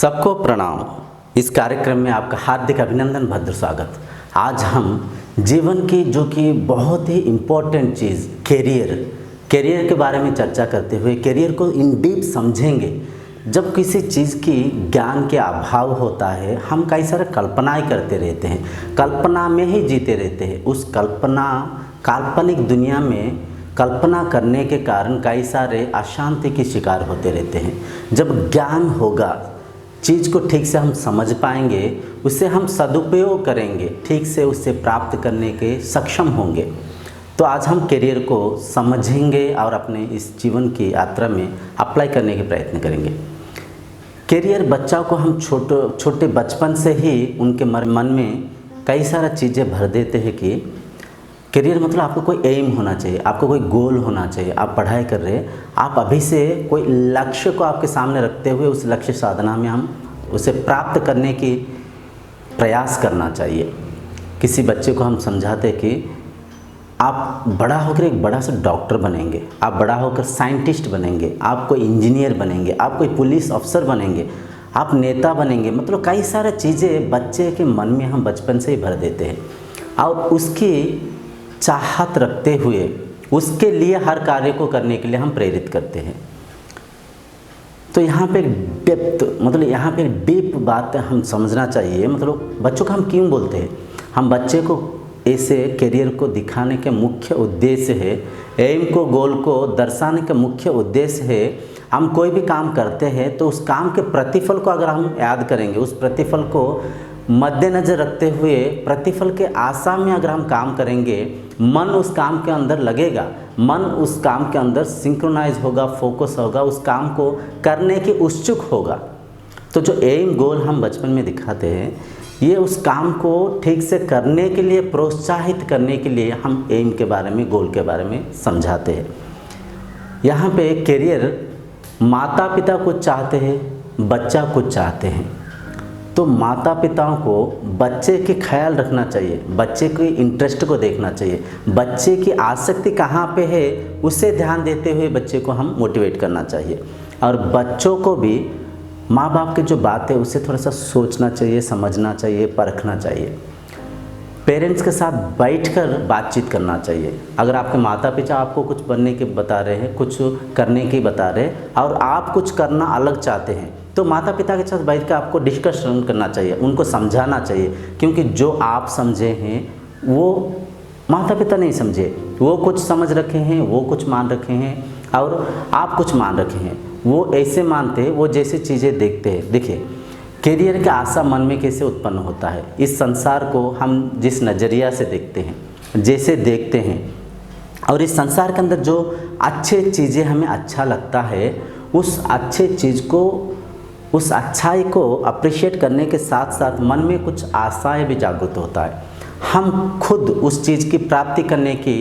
सबको प्रणाम। इस कार्यक्रम में आपका हार्दिक अभिनंदन, भद्र स्वागत। आज हम जीवन की जो कि बहुत ही इम्पोर्टेंट चीज़ कैरियर के बारे में चर्चा करते हुए कैरियर को इन डीप समझेंगे। जब किसी चीज़ की ज्ञान के अभाव होता है, हम कई सारे कल्पनाएं करते रहते हैं, कल्पना में ही जीते रहते हैं। उस काल्पनिक दुनिया में कल्पना करने के कारण कई सारे अशांति के शिकार होते रहते हैं। जब ज्ञान होगा, चीज़ को ठीक से हम समझ पाएंगे, उससे हम सदुपयोग करेंगे, ठीक से उससे प्राप्त करने के सक्षम होंगे। तो आज हम कैरियर को समझेंगे और अपने इस जीवन की यात्रा में अप्लाई करने के प्रयत्न करेंगे। कैरियर बच्चा को हम छोटे बचपन से ही उनके मन में कई सारा चीज़ें भर देते हैं कि कैरियर मतलब आपको कोई एम होना चाहिए, आपको कोई गोल होना चाहिए। आप पढ़ाई कर रहे हैं, आप अभी से कोई लक्ष्य को आपके सामने रखते हुए उस लक्ष्य साधना में हम उसे प्राप्त करने की प्रयास करना चाहिए। किसी बच्चे को हम समझाते कि आप बड़ा होकर एक बड़ा सा डॉक्टर बनेंगे, आप बड़ा होकर साइंटिस्ट बनेंगे, आप कोई इंजीनियर बनेंगे, आप कोई पुलिस अफसर बनेंगे, आप नेता बनेंगे। मतलब कई सारी चीज़ें बच्चे के मन में हम बचपन से ही भर देते हैं और उसकी चाहत रखते हुए उसके लिए हर कार्य को करने के लिए हम प्रेरित करते हैं। तो यहाँ पे यहाँ पे डीप बात हम समझना चाहिए। मतलब बच्चों को हम क्यों बोलते हैं, हम बच्चे को ऐसे कैरियर को दिखाने के मुख्य उद्देश्य है, एम को, गोल को दर्शाने का मुख्य उद्देश्य है। हम कोई भी काम करते हैं तो उस काम के प्रतिफल को अगर हम याद करेंगे, उस प्रतिफल को मद्देनज़र रखते हुए प्रतिफल के आशा में अगर हम काम करेंगे, मन उस काम के अंदर लगेगा, मन उस काम के अंदर सिंक्रोनाइज होगा, फोकस होगा, उस काम को करने की उत्सुक होगा। तो जो एम गोल हम बचपन में दिखाते हैं, ये उस काम को ठीक से करने के लिए, प्रोत्साहित करने के लिए हम एम के बारे में, गोल के बारे में समझाते हैं। यहाँ पे कैरियर माता पिता कुछ चाहते हैं, बच्चा कुछ चाहते हैं। तो माता पिताओं को बच्चे के ख्याल रखना चाहिए, बच्चे के इंटरेस्ट को देखना चाहिए, बच्चे की आसक्ति कहाँ पे है उसे ध्यान देते हुए बच्चे को हम मोटिवेट करना चाहिए। और बच्चों को भी माँ बाप की जो बात है उसे थोड़ा सा सोचना चाहिए, समझना चाहिए, परखना चाहिए। पेरेंट्स के साथ बैठकर बातचीत करना चाहिए। अगर आपके माता पिता आपको कुछ बनने के बता रहे हैं, कुछ करने की बता रहे हैं और आप कुछ करना अलग चाहते हैं, तो माता पिता के साथ बैठ कर आपको डिस्कशन करना चाहिए, उनको समझाना चाहिए। क्योंकि जो आप समझे हैं वो माता पिता नहीं समझे, वो कुछ समझ रखे हैं, वो कुछ मान रखे हैं और आप कुछ मान रखे हैं। वो ऐसे मानते हैं, वो जैसे चीज़ें देखते हैं। देखिए, कैरियर का आशा मन में कैसे उत्पन्न होता है। इस संसार को हम जिस नज़रिया से देखते हैं, जैसे देखते हैं, और इस संसार के अंदर जो अच्छे चीज़ें हमें अच्छा लगता है, उस अच्छे चीज़ को, उस अच्छाई को अप्रिशिएट करने के साथ साथ मन में कुछ आशाएं भी जागृत होता है। हम खुद उस चीज़ की प्राप्ति करने की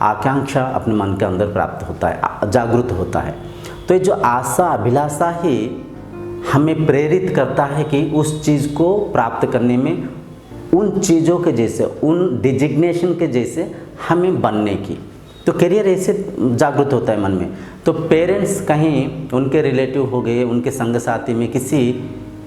आकांक्षा अपने मन के अंदर प्राप्त होता है, जागृत होता है। तो ये जो आशा, अभिलाषा ही हमें प्रेरित करता है कि उस चीज़ को प्राप्त करने में उन चीज़ों के जैसे, उन डिजिग्नेशन के जैसे हमें बनने की। तो कैरियर ऐसे जागृत होता है मन में। तो पेरेंट्स कहीं उनके रिलेटिव हो गए, उनके संग साथी में किसी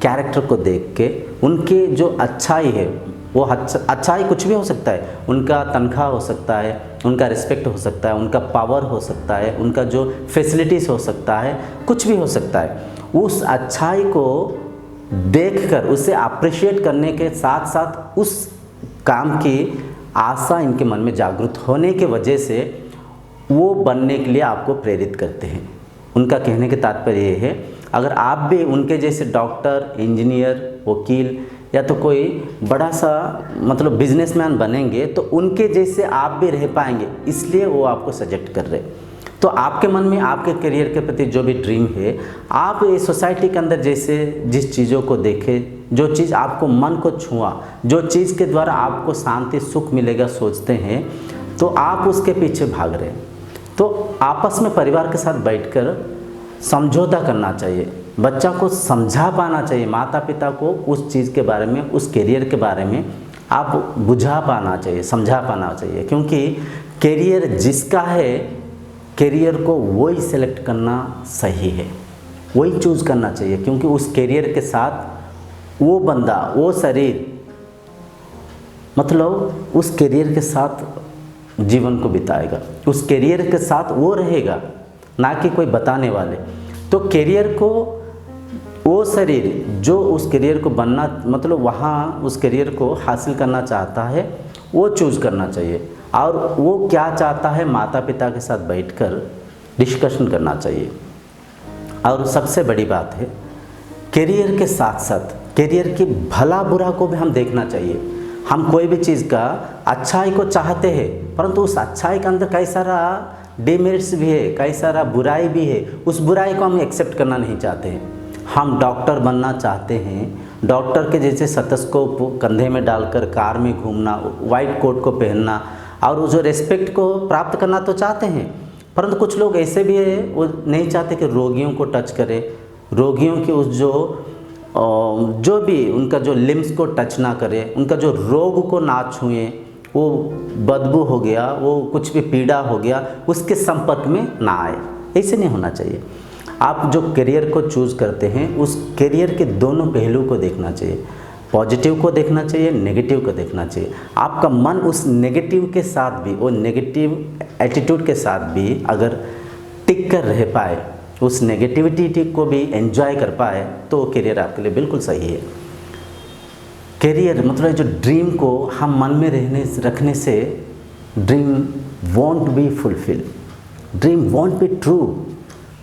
कैरेक्टर को देख के उनके जो अच्छाई है, वो अच्छाई कुछ भी हो सकता है। उनका तनख्वाह हो सकता है, उनका रिस्पेक्ट हो सकता है, उनका पावर हो सकता है, उनका जो फैसिलिटीज़ हो सकता है, कुछ भी हो सकता है। उस अच्छाई को देखकर उसे अप्रिशिएट करने के साथ साथ उस काम की आशा इनके मन में जागृत होने के वजह से वो बनने के लिए आपको प्रेरित करते हैं। उनका कहने का तात्पर्य ये है, अगर आप भी उनके जैसे डॉक्टर, इंजीनियर, वकील या तो कोई बड़ा सा बिजनेसमैन बनेंगे तो उनके जैसे आप भी रह पाएंगे, इसलिए वो आपको सजेस्ट कर रहे हैं। तो आपके मन में आपके करियर के प्रति जो भी ड्रीम है, आप इस सोसाइटी के अंदर जैसे जिस चीज़ों को देखें, जो चीज़ आपको मन को छुआ, जो चीज़ के द्वारा आपको शांति, सुख मिलेगा सोचते हैं, तो आप उसके पीछे भाग रहे हैं। तो आपस में परिवार के साथ बैठकर समझौता करना चाहिए, बच्चा को समझा पाना चाहिए, माता पिता को उस चीज़ के बारे में, उस कैरियर के बारे में आप बुझा पाना चाहिए, समझा पाना चाहिए। क्योंकि कैरियर जिसका है, कैरियर को वही सेलेक्ट करना सही है। वही चूज़ करना चाहिए, क्योंकि उस करियर के साथ वो बंदा, वो शरीर, मतलब उस करियर के साथ जीवन को बिताएगा, उस करियर के साथ वो रहेगा, ना कि कोई बताने वाले। तो करियर को, वो शरीर जो उस करियर को बनना, मतलब वहाँ उस करियर को हासिल करना चाहता है, वो चूज़ करना चाहिए। और वो क्या चाहता है, माता पिता के साथ बैठकर डिस्कशन करना चाहिए। और सबसे बड़ी बात है, करियर के साथ साथ करियर की भला बुरा को भी हम देखना चाहिए। हम कोई भी चीज़ का अच्छाई को चाहते हैं, परंतु उस अच्छाई के अंदर कई सारा डिमेरिट्स भी है, कई सारा बुराई भी है। उस बुराई को हम एक्सेप्ट करना नहीं चाहते हैं। हम डॉक्टर बनना चाहते हैं, डॉक्टर के जैसे स्टेथोस्कोप कंधे में डालकर कार में घूमना, वाइट कोट को पहनना और जो रेस्पेक्ट को प्राप्त करना तो चाहते हैं, परंतु कुछ लोग ऐसे भी है, वो नहीं चाहते कि रोगियों को टच करें, रोगियों की उस जो भी उनका जो लिम्स को टच ना करें, उनका जो रोग को ना छुएं, वो बदबू हो गया, वो कुछ भी पीड़ा हो गया, उसके संपर्क में ना आए। ऐसे नहीं होना चाहिए। आप जो करियर को चूज़ करते हैं, उस करियर के दोनों पहलू को देखना चाहिए। पॉजिटिव को देखना चाहिए, नेगेटिव को देखना चाहिए। आपका मन उस नेगेटिव के साथ भी, वो नेगेटिव एटीट्यूड के साथ भी अगर टिक कर रह पाए, उस नेगेटिविटी को भी एंजॉय कर पाए, तो करियर आपके लिए बिल्कुल सही है। करियर मतलब जो ड्रीम को हम मन में रखने से dream won't be fulfil, dream won't be true,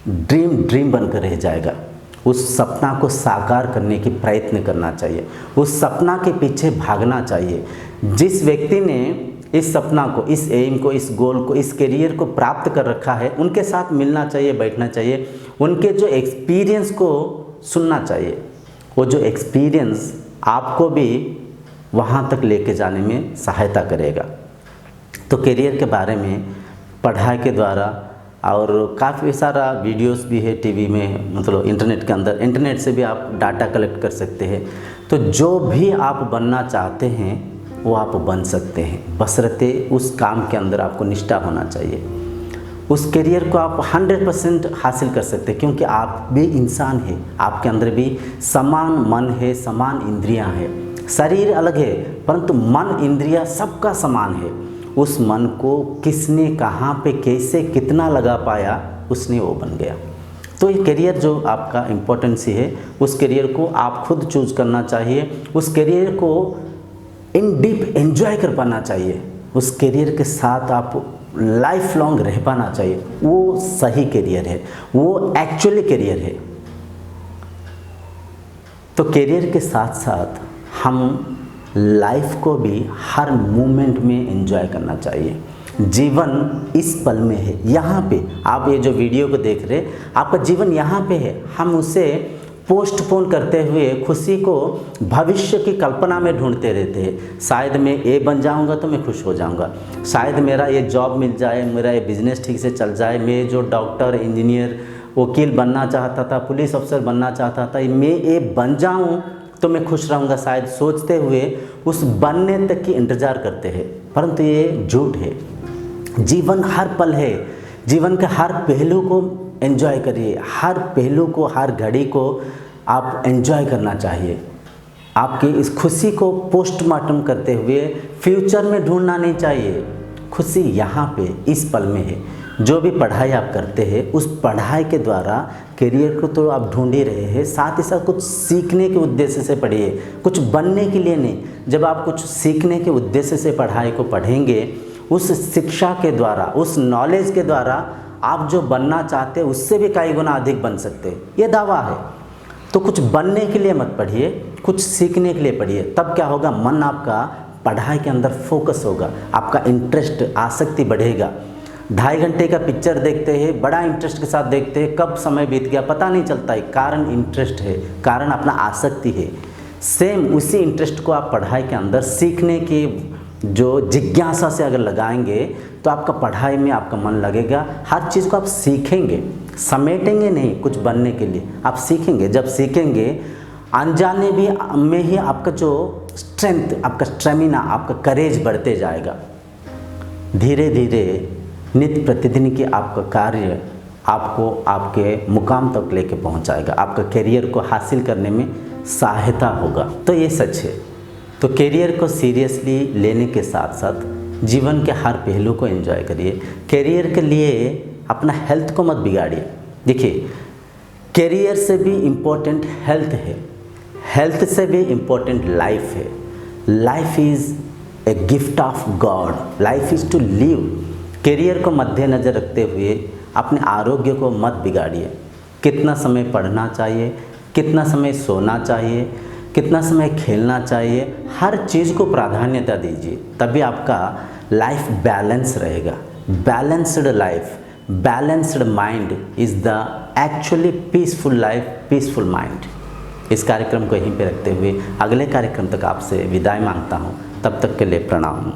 dream बनकर रह जाएगा। उस सपना को साकार करने की प्रयत्न करना चाहिए, उस सपना के पीछे भागना चाहिए। जिस व्यक्ति ने इस सपना को, इस एम को, इस गोल को, इस करियर को प्राप्त कर रखा है, उनके साथ मिलना चाहिए, बैठना चाहिए, उनके जो एक्सपीरियंस को सुनना चाहिए। वो जो एक्सपीरियंस आपको भी वहाँ तक लेके जाने में सहायता करेगा। तो करियर के बारे में पढ़ाई के द्वारा, और काफ़ी सारा वीडियोस भी है टीवी में, मतलब इंटरनेट के अंदर, इंटरनेट से भी आप डाटा कलेक्ट कर सकते हैं। तो जो भी आप बनना चाहते हैं वो आप बन सकते हैं, बशर्ते उस काम के अंदर आपको निष्ठा होना चाहिए। उस करियर को आप 100% हासिल कर सकते हैं, क्योंकि आप भी इंसान हैं, आपके अंदर भी समान मन है, समान इंद्रियां हैं। शरीर अलग है, परंतु मन इंद्रियां सबका समान है। उस मन को किसने कहाँ पे कैसे कितना लगा पाया, उसने वो बन गया। तो ये करियर जो आपका इम्पोर्टेंसी है, उस करियर को आप खुद चूज़ करना चाहिए। उस करियर को इन डीप एंजॉय कर पाना चाहिए। उस करियर के साथ आप लाइफ लॉन्ग रह पाना चाहिए। वो सही करियर है, वो एक्चुअली करियर है। तो करियर के साथ साथ हम लाइफ को भी हर मोमेंट में एंजॉय करना चाहिए। जीवन इस पल में है, यहाँ पे आप ये जो वीडियो को देख रहे, आपका जीवन यहाँ पे है। हम उसे पोस्टपोन करते हुए खुशी को भविष्य की कल्पना में ढूंढते रहते हैं। शायद मैं ये बन जाऊंगा तो मैं खुश हो जाऊंगा, शायद मेरा ये जॉब मिल जाए, मेरा ये बिजनेस ठीक से चल जाए, मैं जो डॉक्टर, इंजीनियर, वकील बनना चाहता था, पुलिस अफसर बनना चाहता था, मैं ये बन जाऊं तो मैं खुश रहूँगा, शायद सोचते हुए उस बनने तक की इंतज़ार करते हैं। परंतु ये झूठ है। जीवन हर पल है, जीवन के हर पहलू को एंजॉय करिए, हर पहलू को, हर घड़ी को आप एंजॉय करना चाहिए। आपकी इस खुशी को पोस्टमार्टम करते हुए फ्यूचर में ढूंढना नहीं चाहिए। खुशी यहाँ पे इस पल में है। जो भी पढ़ाई आप करते हैं, उस पढ़ाई के द्वारा करियर को तो आप ढूंढ ही रहे हैं, साथ ही साथ कुछ सीखने के उद्देश्य से पढ़िए, कुछ बनने के लिए नहीं। जब आप कुछ सीखने के उद्देश्य से पढ़ाई को पढ़ेंगे, उस शिक्षा के द्वारा, उस नॉलेज के द्वारा आप जो बनना चाहते हैं उससे भी कई गुना अधिक बन सकते हैं, ये दावा है। तो कुछ बनने के लिए मत पढ़िए, कुछ सीखने के लिए पढ़िए। तब क्या होगा, मन आपका पढ़ाई के अंदर फोकस होगा, आपका इंटरेस्ट, आसक्ति बढ़ेगा। 2.5 घंटे का पिक्चर देखते हैं, बड़ा इंटरेस्ट के साथ देखते हैं, कब समय बीत गया पता नहीं चलता है। कारण इंटरेस्ट है, कारण अपना आसक्ति है। सेम उसी इंटरेस्ट को आप पढ़ाई के अंदर सीखने की जो जिज्ञासा से अगर लगाएंगे तो आपका पढ़ाई में आपका मन लगेगा। हर चीज़ को आप सीखेंगे, समेटेंगे नहीं कुछ बनने के लिए, आप सीखेंगे। जब सीखेंगे, अनजाने भी में ही आपका जो स्ट्रेंथ, आपका स्टेमिना, आपका करेज बढ़ते जाएगा। धीरे धीरे नित्य प्रतिदिन की आपका कार्य आपको आपके मुकाम तक लेके पहुंचाएगा, आपका करियर को हासिल करने में सहायता होगा। तो ये सच है। तो करियर को सीरियसली लेने के साथ साथ जीवन के हर पहलू को एंजॉय करिए। करियर के लिए अपना हेल्थ को मत बिगाड़िए। देखिए, करियर से भी इम्पोर्टेंट हेल्थ है, हेल्थ से भी इम्पोर्टेंट लाइफ है। Life is a gift of god, life is to live. Career को मद्देनज़र रखते हुए अपने आरोग्य को मत बिगाड़िए। कितना समय पढ़ना चाहिए, कितना समय सोना चाहिए, कितना समय खेलना चाहिए, हर चीज़ को प्राधान्यता दीजिए, तभी आपका लाइफ बैलेंस रहेगा। Balanced life, balanced mind is the actually peaceful life, peaceful mind. इस कार्यक्रम को यहीं पे रखते हुए अगले कार्यक्रम तक आपसे विदाई मांगता हूँ। तब तक के लिए प्रणाम।